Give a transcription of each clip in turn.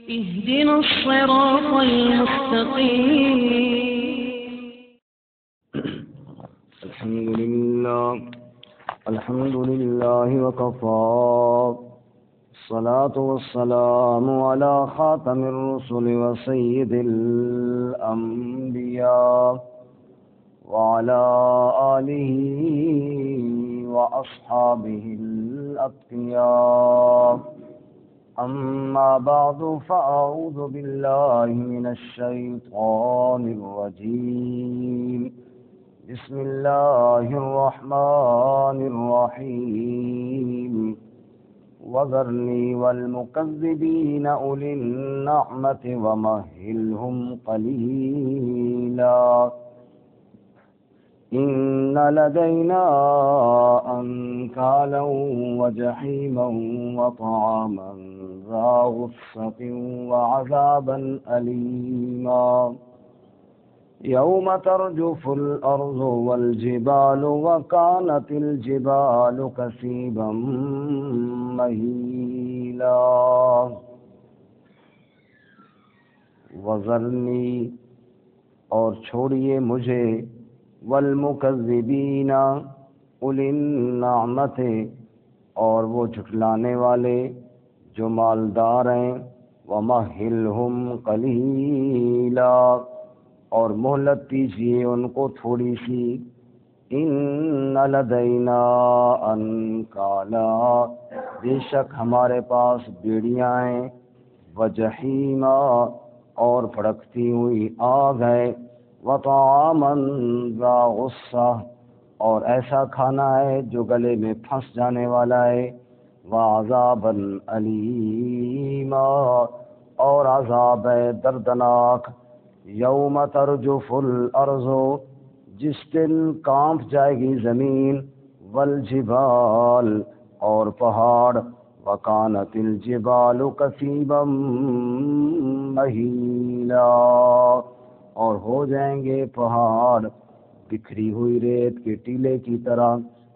اهدنا الصراط المستقيم. الحمد لله وكفى. الصلاة والسلام على خاتم الرسل وسيد الأنبياء وعلى آله وأصحابه الأتقياء. أما بعد فأعوذ بالله من الشيطان الرجيم. بسم الله الرحمن الرحيم. وذرني والمكذبين أولي النعمة ومهلهم قليلا إن لدينا أنكالا وجحيما وطعاما ذا غصة وعذابا أليما يوم ترجف الأرض والجبال وكانت الجبال كثيبا مهيلا. وذرنی اور چھوڑیے مجھے والمکذبین اولی النعمت اور وہ جھٹلانے والے جو مالدار ہیں ومہلہم قلیلا اور مہلت دیجیے ان کو تھوڑی سی. ان لدینا انکالا بے شک ہمارے پاس بیڑیاں ہیں وجحیما اور بھڑکتی ہوئی آگ ہے وطعاما ذا غصہ اور ایسا کھانا ہے جو گلے میں پھنس جانے والا ہے وعذابا الیما اور عذاب ہے دردناک. یوم ترجف الارض جس دن کانپ جائے گی زمین والجبال اور پہاڑ وکانت الجبال کثیبا مہیلا اور ہو جائیں گے پہاڑ بکھری ہوئی ریت کے ٹیلے کی طرح.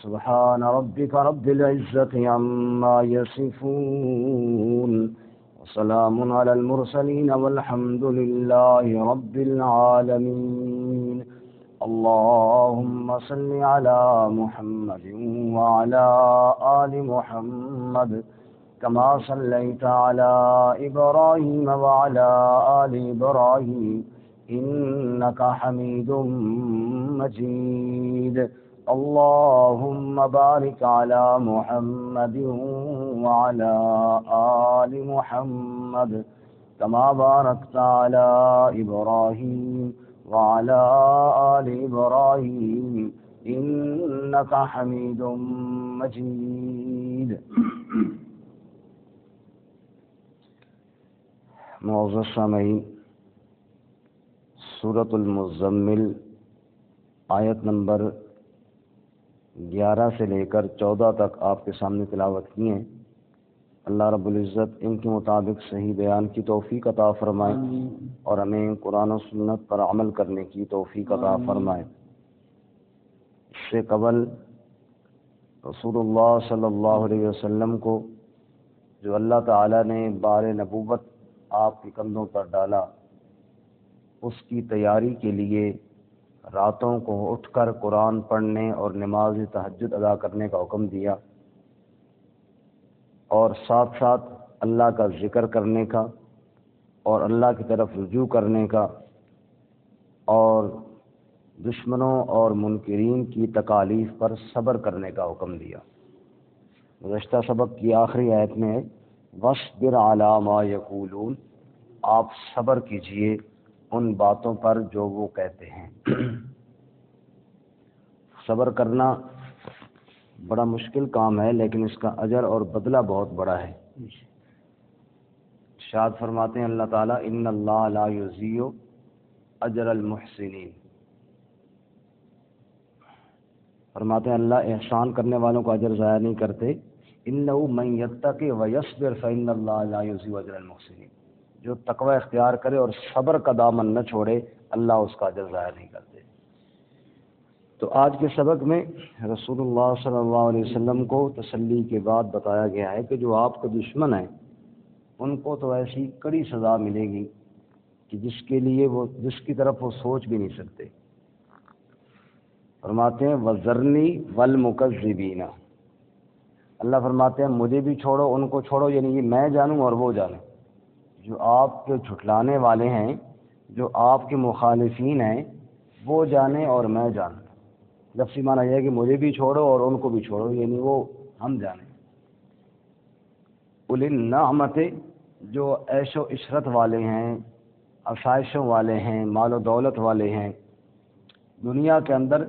سبحان ربک رب العزت عما یصفون وسلام علی المرسلین والحمد للہ رب العالمین. اللهم صل على محمد وعلى آل محمد كما صليت على إبراهيم وعلى آل إبراهيم إنك حميد مجيد. اللهم بارك على محمد وعلى آل محمد كما باركت على إبراهيم وعلى آل إبراهيم إنك حميد مجيد. معزز سامعین، سورۃ المزمل آیت نمبر 11 سے لے کر 14 تک آپ کے سامنے تلاوت کی ہیں. اللہ رب العزت ان کے مطابق صحیح بیان کی توفیق عطا فرمائے اور ہمیں قرآن و سنت پر عمل کرنے کی توفیق عطا فرمائے. اس سے قبل رسول اللہ صلی اللہ علیہ وسلم کو جو اللہ تعالیٰ نے بار نبوت آپ کے کندھوں پر ڈالا، اس کی تیاری کے لیے راتوں کو اٹھ کر قرآن پڑھنے اور نماز تہجد ادا کرنے کا حکم دیا، اور ساتھ ساتھ اللہ کا ذکر کرنے کا اور اللہ کی طرف رجوع کرنے کا اور دشمنوں اور منکرین کی تکالیف پر صبر کرنے کا حکم دیا. گزشتہ سبق کی آخری آیت میں ہے وَاصْبِرْ عَلَىٰ مَا يَقُولُونَ، آپ صبر کیجئے ان باتوں پر جو وہ کہتے ہیں. صبر کرنا بڑا مشکل کام ہے، لیکن اس کا اجر اور بدلہ بہت بڑا ہے. ارشاد فرماتے ہیں اللہ تعالیٰ ان اللہ لا یضیع اجر المحسنین. فرماتے ہیں اللہ احسان کرنے والوں کو اجر ضائع نہیں کرتے. انہ من یتقی ویصبر فإن اللہ لا یضیع اجر المحسنین. جو تقوی اختیار کرے اور صبر کا دامن نہ چھوڑے، اللہ اس کا اجر ضائع نہیں کرتے. تو آج کے سبق میں رسول اللہ صلی اللہ علیہ وسلم کو تسلی کے بعد بتایا گیا ہے کہ جو آپ کے دشمن ہیں ان کو تو ایسی کڑی سزا ملے گی کہ جس کی طرف وہ سوچ بھی نہیں سکتے۔ فرماتے ہیں وَذَرْنِي وَالْمُكَذِّبِينَ، اللہ فرماتے ہیں مجھے بھی چھوڑو، ان کو چھوڑو، یعنی یہ میں جانوں اور وہ جانیں، جو آپ کے جھٹلانے والے ہیں، جو آپ کے مخالفین ہیں، وہ جانیں اور میں جانوں۔ لفظی معنی یہ ہے کہ مجھے بھی چھوڑو اور ان کو بھی چھوڑو، یعنی وہ ہم جانیں۔ اُولِي النَّعْمَةِ، جو عیش و عشرت والے ہیں، آسائشوں والے ہیں، مال و دولت والے ہیں، دنیا کے اندر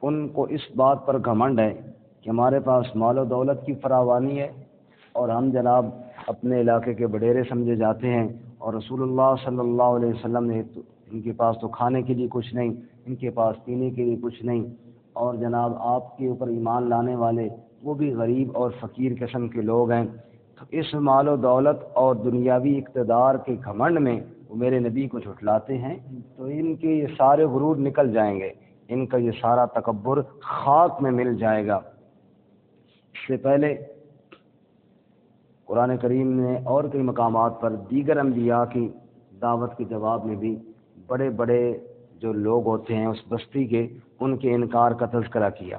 ان کو اس بات پر گھمنڈ ہے کہ ہمارے پاس مال و دولت کی فراوانی ہے اور ہم جناب اپنے علاقے کے وڈیرے سمجھے جاتے ہیں، اور رسول اللہ صلی اللہ علیہ وسلم نے ان کے پاس تو کھانے کے لیے کچھ نہیں، ان کے پاس پینے کے لیے کچھ نہیں، اور جناب آپ کے اوپر ایمان لانے والے وہ بھی غریب اور فقیر قسم کے لوگ ہیں۔ تو اس مال و دولت اور دنیاوی اقتدار کے گھمنڈ میں وہ میرے نبی کو جھٹلاتے ہیں، تو ان کے یہ سارے غرور نکل جائیں گے، ان کا یہ سارا تکبر خاک میں مل جائے گا۔ اس سے پہلے قرآن کریم نے اور کئی مقامات پر دیگر انبیاء کی دعوت کے جواب میں بھی بڑے بڑے جو لوگ ہوتے ہیں اس بستی کے، ان کے انکار کا تذکرہ کیا۔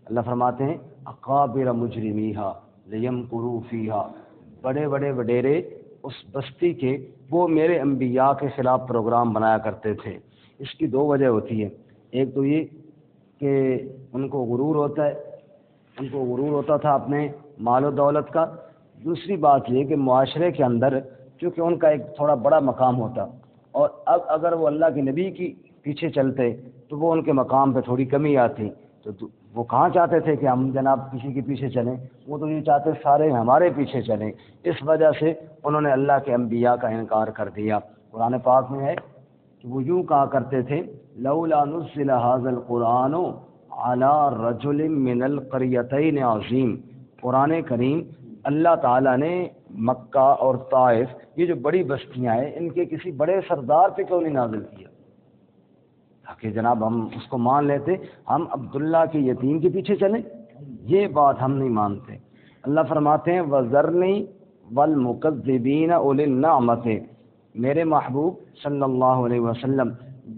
اللہ فرماتے ہیں اکابر مجرمیہا لیمکروا فیہا، بڑے بڑے وڈیرے اس بستی کے وہ میرے انبیاء کے خلاف پروگرام بنایا کرتے تھے۔ اس کی دو وجہ ہوتی ہے، ایک تو یہ کہ ان کو غرور ہوتا تھا اپنے مال و دولت کا، دوسری بات یہ کہ معاشرے کے اندر چونکہ ان کا ایک تھوڑا بڑا مقام ہوتا، اور اب اگر وہ اللہ کے نبی کی پیچھے چلتے تو وہ ان کے مقام پہ تھوڑی کمی آتی، تو وہ کہاں چاہتے تھے کہ ہم جناب کسی کے پیچھے چلیں، وہ تو یہ چاہتے سارے ہمارے پیچھے چلیں۔ اس وجہ سے انہوں نے اللہ کے انبیاء کا انکار کر دیا۔ قرآن پاک میں ہے کہ وہ یوں کہا کرتے تھے لولا نزل هذا القرآن على رجل من القريتين عظیم، قرآن کریم اللہ تعالیٰ نے مکہ اور طائف یہ جو بڑی بستیاں ہیں ان کے کسی بڑے سردار پہ کیوں نہیں نازل کیا تاکہ جناب ہم اس کو مان لیتے، ہم عبداللہ کے یتیم کے پیچھے چلیں، یہ بات ہم نہیں مانتے۔ اللہ فرماتے ہیں وَذَرْنِي وَالْمُكَذِّبِينَ أُولِي النَّعْمَةِ، میرے محبوب صلی اللہ علیہ وسلم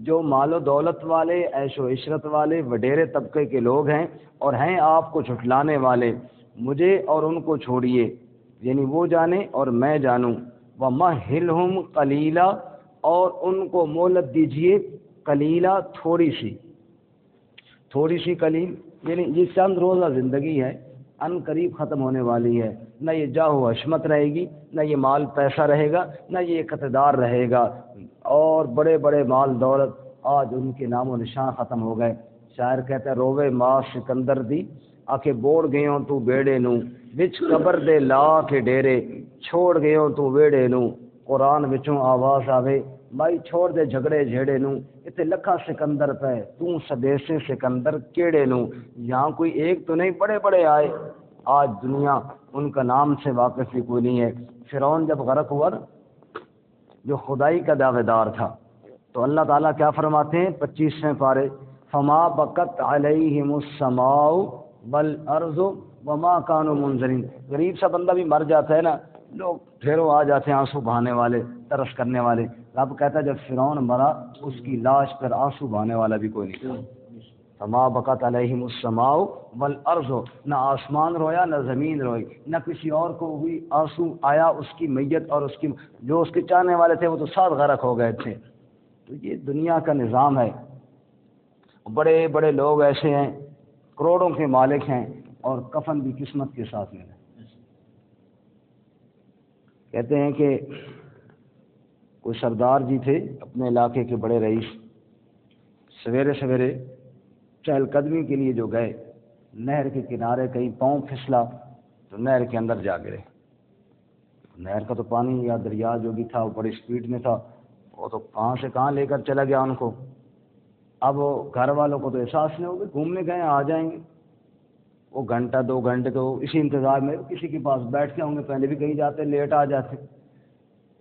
جو مال و دولت والے، عیش و عشرت والے، وڈیرے طبقے کے لوگ ہیں اور ہیں آپ کو جھٹلانے والے، مجھے اور ان کو چھوڑیے، یعنی وہ جانیں اور میں جانوں۔ وَمَهِّلْهُمْ قَلِيلًا، اور ان کو مہلت دیجیے، قلیلہ تھوڑی سی قلیل، یعنی یہ چند روزہ زندگی ہے، ان قریب ختم ہونے والی ہے، نہ یہ جاہ و حشمت رہے گی، نہ یہ مال پیسہ رہے گا، نہ یہ اقتدار رہے گا، اور بڑے بڑے مال دولت آج ان کے نام و نشان ختم ہو گئے۔ شاعر کہتا ہے روے ماں سکندر دی آکے بوڑ گئیوں تو بیڑے نو، وچ قبر دے لا کے ڈیرے چھوڑ گئیوں تو ویڑے نو، قرآن وچوں آواز آوے مائی چھوڑ دے جھگڑے جھیڑے نو، اتنے لکھا سکندر پہ تو سدیسے سکندر کیڑے نو، یہاں کوئی ایک تو نہیں بڑے بڑے آئے، آج دنیا ان کا نام سے واقف بھی کوئی نہیں ہے۔ فرعون جب غرق ہوا نا، جو خدائی کا دعوے دار تھا، تو اللہ تعالیٰ کیا فرماتے ہیں 25ویں پارے فما بکت علیہم السماء والارض وما كانوا منظرین، غریب سا بندہ بھی مر جاتا ہے نا، لوگ ڈھیروں آ جاتے ہیں آنسو بہانے والے، ترس کرنے والے۔ رب کہتا ہے جب فرعون مرا اس کی لاش پر آنسو بہانے والا بھی کوئی نہیں تھا۔ فما بکت علیہم السماء والارض، نہ آسمان رویا نہ زمین روئی، نہ کسی اور کو بھی آنسو آیا، اس کی میت اور اس کی جو اس کے چاہنے والے تھے وہ تو ساتھ غرق ہو گئے تھے۔ تو یہ دنیا کا نظام ہے، بڑے بڑے لوگ ایسے ہیں کروڑوں کے مالک ہیں اور کفن بھی قسمت کے ساتھ میں ہے۔ کہتے ہیں کہ کوئی سردار جی تھے اپنے علاقے کے بڑے رئیس، سویرے سویرے چہل قدمی کے لیے جو گئے، نہر کے کنارے کہیں پاؤں پھسلا تو نہر کے اندر جا گرے۔ نہر کا تو پانی یا دریا جو بھی تھا وہ بڑی سپیڈ میں تھا، وہ تو کہاں سے کہاں لے کر چلا گیا ان کو۔ اب گھر والوں کو تو احساس نہیں ہوگا، گھومنے گئے آ جائیں گے، وہ گھنٹہ 2 گھنٹے تو اسی انتظار میں کسی کے پاس بیٹھتے ہوں گے، پہلے بھی کہیں جاتے لیٹ آ جاتے۔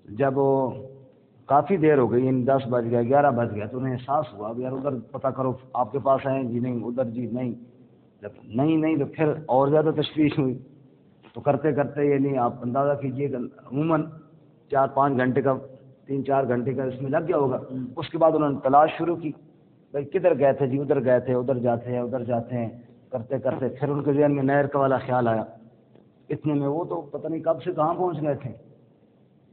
جب وہ کافی دیر ہو گئی، 10 بج گئے 11 بج گئے، تو انہیں احساس ہوا اب یار ادھر پتہ کرو آپ کے پاس آئے جی نہیں، ادھر جی نہیں، جب نہیں تو پھر اور زیادہ تشویش ہوئی۔ تو کرتے کرتے یعنی آپ اندازہ کیجیے کہ عموماً 4-5 گھنٹے کا 3-4 گھنٹے کا اس میں لگ گیا ہوگا۔ اس کے بعد انہوں نے تلاش شروع کی، بھائی کدھر گئے تھے جی؟ ادھر گئے تھے، ادھر جاتے ہیں، ادھر جاتے ہیں، کرتے کرتے پھر ان کے ذہن میں نہر کا والا خیال آیا۔ اتنے میں وہ تو پتہ نہیں کب سے کہاں پہنچ گئے تھے،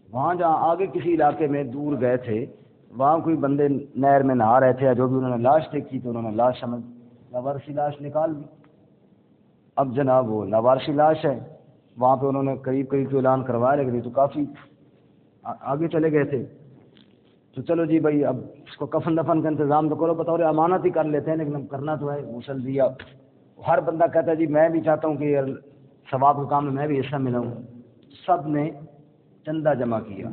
وہاں جہاں آگے کسی علاقے میں دور گئے تھے، وہاں کوئی بندے نہر میں نہا رہے تھے، یا جو بھی انہوں نے لاش دیکھی تو انہوں نے لاش سمجھ لاوارثی لاش نکال دی۔ اب جناب وہ لاوارثی لاش ہے، وہاں پہ انہوں نے قریب تو اعلان کروایا، لیکن یہ تو کافی آگے چلے گئے تھے۔ تو چلو جی بھائی اب اس کو کفن دفن کا انتظام تو کرو، بطور امانت ہی کر لیتے ہیں، لیکن اب کرنا تو ہے، غسل دیا۔ ہر بندہ کہتا ہے جی میں بھی چاہتا ہوں کہ یار ثواب کے کام میں بھی حصہ ملاؤں۔ سب نے چندہ جمع کیا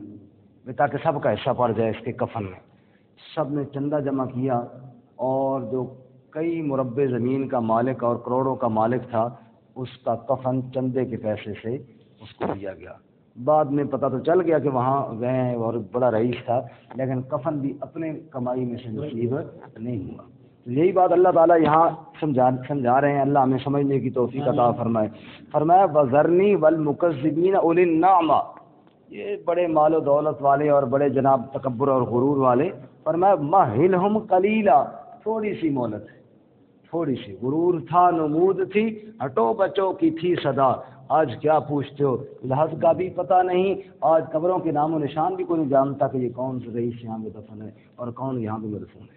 تاکہ سب کا حصہ پڑ جائے اس کے کفن میں۔ سب نے چندہ جمع کیا، اور جو کئی مربع زمین کا مالک اور کروڑوں کا مالک تھا، اس کا کفن چندے کے پیسے سے اس کو دیا گیا۔ بعد میں پتہ تو چل گیا کہ وہاں گئے ہیں اور بڑا رئیس تھا، لیکن کفن بھی اپنے کمائی میں سے نصیب نہیں ہوا۔ تو یہی بات اللہ تعالیٰ یہاں سمجھا رہے ہیں، اللہ ہمیں سمجھنے کی توفیق عطا فرمائے۔ فرمایا وَذَرْنِي وَالْمُكَذِّبِينَ أُولِي النَّعْمَةِ، یہ بڑے مال و دولت والے اور بڑے جناب تکبر اور غرور والے، فرمایا مَهِّلْهُمْ قَلِيلًا، تھوڑی سی مہلت ہے، تھوڑی سی۔ غرور تھا، نمود تھی، ہٹو بچوں کی تھی صدا، آج کیا پوچھتے ہو، لحظ کا بھی پتہ نہیں، آج قبروں کے نام و نشان بھی کوئی نہیں جانتا کہ یہ کون سے رئیس یہاں پہ دفن ہے اور کون یہاں پہ مدفون ہے۔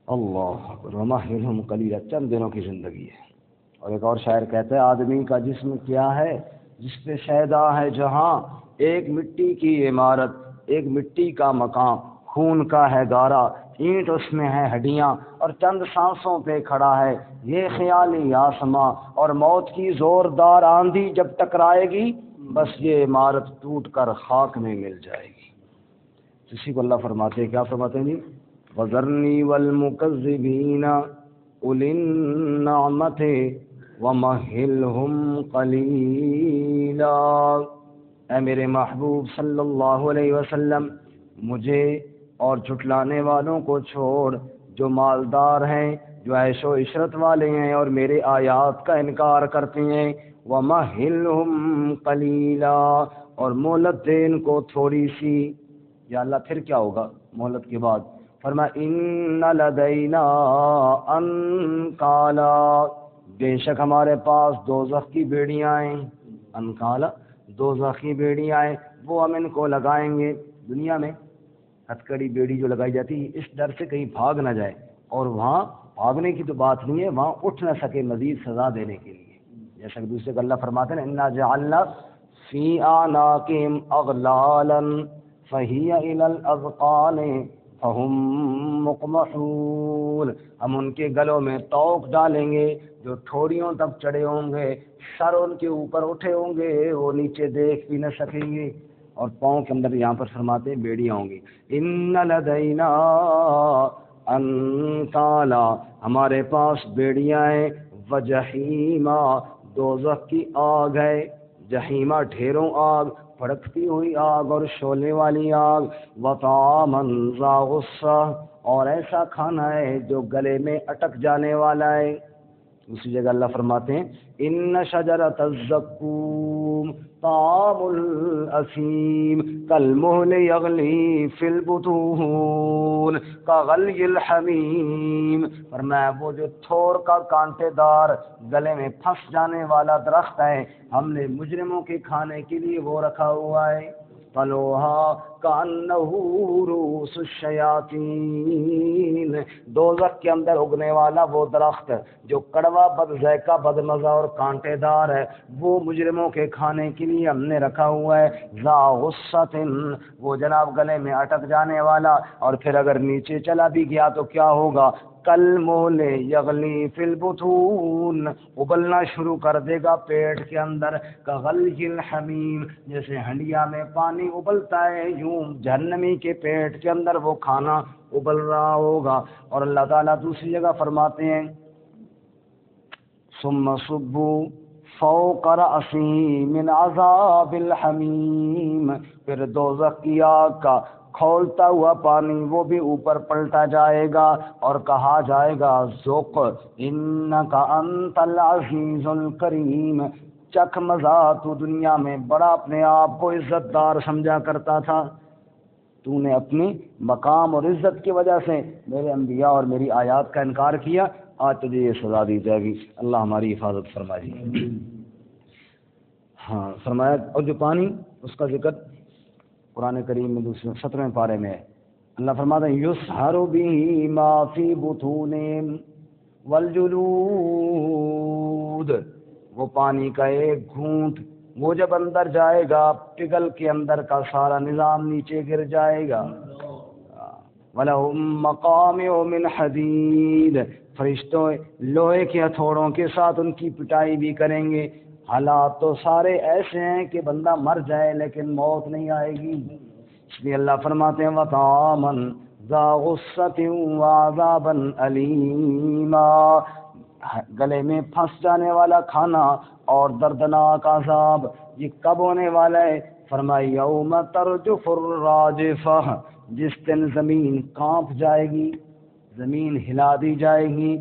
اللہ اکبر، وَمَهِّلْهُمْ قَلِيلًا، چند دنوں کی زندگی ہے۔ اور ایک اور شاعر کہتا ہے آدمی کا جسم کیا ہے جس پہ شیدا ہے جہاں، ایک مٹی کی عمارت، ایک مٹی کا مکان، خون کا ہے گارا، اینٹ اس میں ہے ہڈیاں، اور چند سانسوں پہ کھڑا ہے یہ خیالی آسماں، اور موت کی زوردار آندھی جب ٹکرائے گی بس یہ عمارت ٹوٹ کر خاک میں مل جائے گی۔ اسی کو اللہ فرماتے ہیں، کیا فرماتے ہیں جی؟ وَذَرْنِي وَالْمُكَذِّبِينَ أُولِي النَّعْمَةِ وَمَهِّلْهُمْ قَلِيلًا۔ اے میرے محبوب صلی اللہ علیہ وسلم، مجھے اور جھٹلانے والوں کو چھوڑ، جو مالدار ہیں، جو عیش و عشرت والے ہیں اور میرے آیات کا انکار کرتے ہیں، وَمَهِّلْهُمْ قَلِيلًا، اور مہلت دے ان کو تھوڑی سی۔ یا اللہ پھر کیا ہوگا مہلت کے بعد؟ فرمایا ان لدینا انکالا، بے شک ہمارے پاس دوزخ کی بیڑیاں ہیں، انکالا دوزخ کی بیڑیاں ہیں، وہ ہم ان کو لگائیں گے۔ دنیا میں ہتھکڑی بیڑی جو لگائی جاتی ہے اس ڈر سے کہیں بھاگ نہ جائے، اور وہاں بھاگنے کی تو بات نہیں ہے، وہاں اٹھ نہ سکے مزید سزا دینے کے لیے۔ جیسا کہ دوسرے کو اللہ فرماتے ہیں انا جعلنا فی اعناقہم اغلالا فہی الی الاذقان فہم مقمحون، ہم ان کے گلوں میں توق ڈالیں گے جو ٹھوڑیوں تک چڑھے ہوں گے، سر ان کے اوپر اٹھے ہوں گے، وہ نیچے دیکھ بھی نہ سکیں گے، اور پاؤں کے اندر یہاں پر فرماتے ہیں بیڑیاں ہوں گی۔ ان لدینا انکالا، ہمارے پاس بیڑیاں ہیں، وجحیما، دوزخ کی آگ ہے، جہیمہ ڈھیروں آگ، بھڑکتی ہوئی آگ اور شعلے والی آگ، وطعاما ذا غصہ، اور ایسا کھانا ہے جو گلے میں اٹک جانے والا ہے۔ دوسری جگہ اللہ فرماتے ہیں ان شجرۃ الزقوم طعام الاثیم کالمہل یغلی فی البطون کغلی الحمیم، فرمایا وہ جو تھور کا کانٹے دار گلے میں پھنس جانے والا درخت ہے، ہم نے مجرموں کے کھانے کے لیے وہ رکھا ہوا ہے، طلعها كأنه رؤوس الشياطين، دوزخ کے اندر اگنے والا وہ درخت جو کڑوا، بد ذائقہ، بد مزہ اور کانٹے دار ہے، وہ مجرموں کے کھانے کے لیے ہم نے رکھا ہوا ہے، ذا غصۃ، وہ جناب گلے میں اٹک جانے والا، اور پھر اگر نیچے چلا بھی گیا تو کیا ہوگا؟ کالمہل یغلی فی البطون، ابلنا شروع کر دے گا پیٹ کے اندر، کغلی الحمیم، جیسے ہنڈیا میں پانی ابلتا ہے یوں جہنمی کے پیٹ کے اندر وہ کھانا ابل رہا ہوگا۔ اور اللہ تعالیٰ دوسری جگہ فرماتے ہیں ثم صبوا فوق رأسی من عذاب الحمیم، پھر دوزخ کی آگ کا کھولتا ہوا پانی وہ بھی اوپر پلٹا جائے گا اور کہا جائے گا ذوق انک انت العزیز الکریم، چکھ مزہ، تو دنیا میں بڑا اپنے آپ کو عزت دار سمجھا کرتا تھا، تو نے اپنی مقام اور عزت کی وجہ سے میرے انبیاء اور میری آیات کا انکار کیا، آج تجھے یہ سزا دی جائے گی۔ اللہ ہماری حفاظت فرمائے۔ ہاں فرمایا، اور جو پانی اس کا ذکر قرآن کریم میں دوسرے 17ویں پارے میں ہے۔ اللہ فرماتا ہے یسحر به ما فی بطونہم والجلود، وہ پانی کا ایک گھونٹ وہ جب اندر جائے گا پگھل کے اندر کا سارا نظام نیچے گر جائے گا۔ وَلَهُم مَّقَامِعُ مِنْ حَدِيدٍ، فرشتوں لوہے کے ہتھوڑوں کے ساتھ ان کی پٹائی بھی کریں گے۔ حالات تو سارے ایسے ہیں کہ بندہ مر جائے لیکن موت نہیں آئے گی، اس لیے اللہ فرماتے ہیں وَطَعَامًا ذَا غُصَّةٍ وَعَذَابًا أَلِيمًا، گلے میں پھنس جانے والا کھانا اور دردناک عذاب، یہ کب ہونے والا ہے؟ فرمایا یوم ترجف الراجفہ، جس دن زمین کانپ جائے گی، زمین ہلا دی جائے گی۔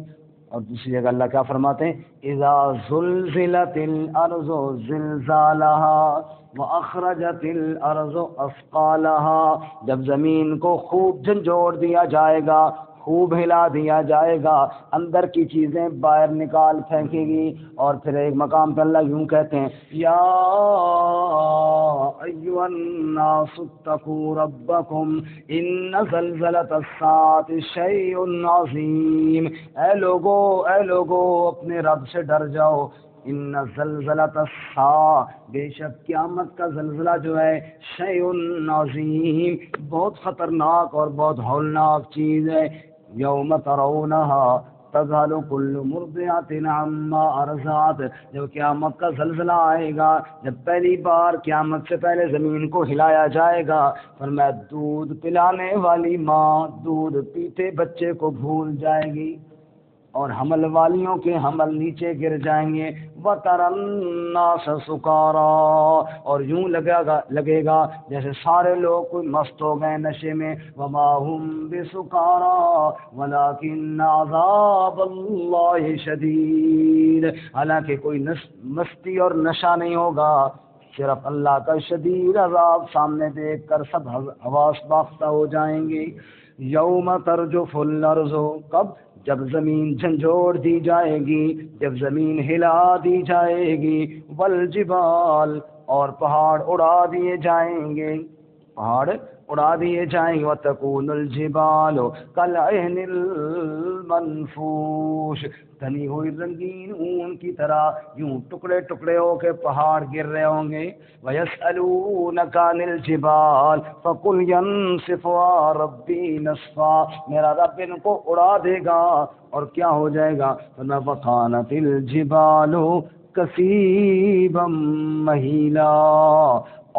اور دوسری جگہ اللہ کیا فرماتے ہیں اذا زلزلت الارض زلزالها واخرجت الارض اثقالها، جب زمین کو خوب جھنجھوڑ دیا جائے گا، خوب ہلا دیا جائے گا، اندر کی چیزیں باہر نکال پھینکے گی۔ اور پھر ایک مقام پہ اللہ یوں کہتے ہیں یا ایھا الناس اتقوا ربکم ان زلزلۃ الساعۃ شیء عظیم، اے لوگو اپنے رب سے ڈر جاؤ، ان زلزلۃ الساعہ، بے شک قیامت کا زلزلہ جو ہے شیء عظیم، بہت خطرناک اور بہت ہولناک چیز ہے۔ یوم ترونها تذہل کل مرضعۃ عما ارضعت، جب قیامت کا زلزلہ آئے گا، جب پہلی بار قیامت سے پہلے زمین کو ہلایا جائے گا، فرمایا دودھ پلانے والی ماں دودھ پیتے بچے کو بھول جائے گی اور حمل والیوں کے حمل نیچے گر جائیں گے۔ وَتَرَى النَّاسَ سُكَارَىٰ، اور یوں لگے گا جیسے سارے لوگ کوئی مست ہو گئے نشے میں۔ وَمَا هُمْ بِسُكَارَىٰ وَلَٰكِنَّ عَذَابَ اللَّهِ شَدِيدٌ، حالانکہ کوئی مستی اور نشہ نہیں ہوگا، صرف اللہ کا شدید عذاب سامنے دیکھ کر سب حواس باختہ ہو جائیں گے۔ یوم ترجف الارض، کب؟ جب زمین جھنجھوڑ دی جائے گی، جب زمین ہلا دی جائے گی، والجبال، اور پہاڑ اڑا دیے جائیں گے، پہاڑ اڑا دیے جائیں گے۔ وتکون الجبال کالعہن المنفوش، تنی ہوئی رنگین اون کی طرح یوں ٹکڑے ٹکڑے ہو کے پہاڑ گر رہے ہوں گے۔ وَيَسْأَلُونَكَ عَنِ الْجِبَالِ فَقُلْ يَنسِفُهَا رَبِّي نَسْفًا، میرا رب ان کو اڑا دے گا اور کیا ہو جائے گا؟ فَكَانَتِ الْجِبَالُ كَثِيبًا مَّهِيلًا،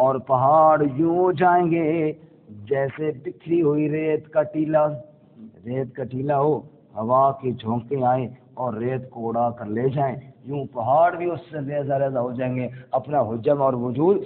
اور پہاڑ یوں ہو جائیں گے جیسے بکھری ہوئی ریت کا ٹیلا، ریت کا ٹیلا ہو، ہوا کے جھونکے آئیں اور ریت کو اڑا کر لے جائیں، یوں پہاڑ بھی اس سے ریزہ ریزہ ہو جائیں گے، اپنا حجم اور وجود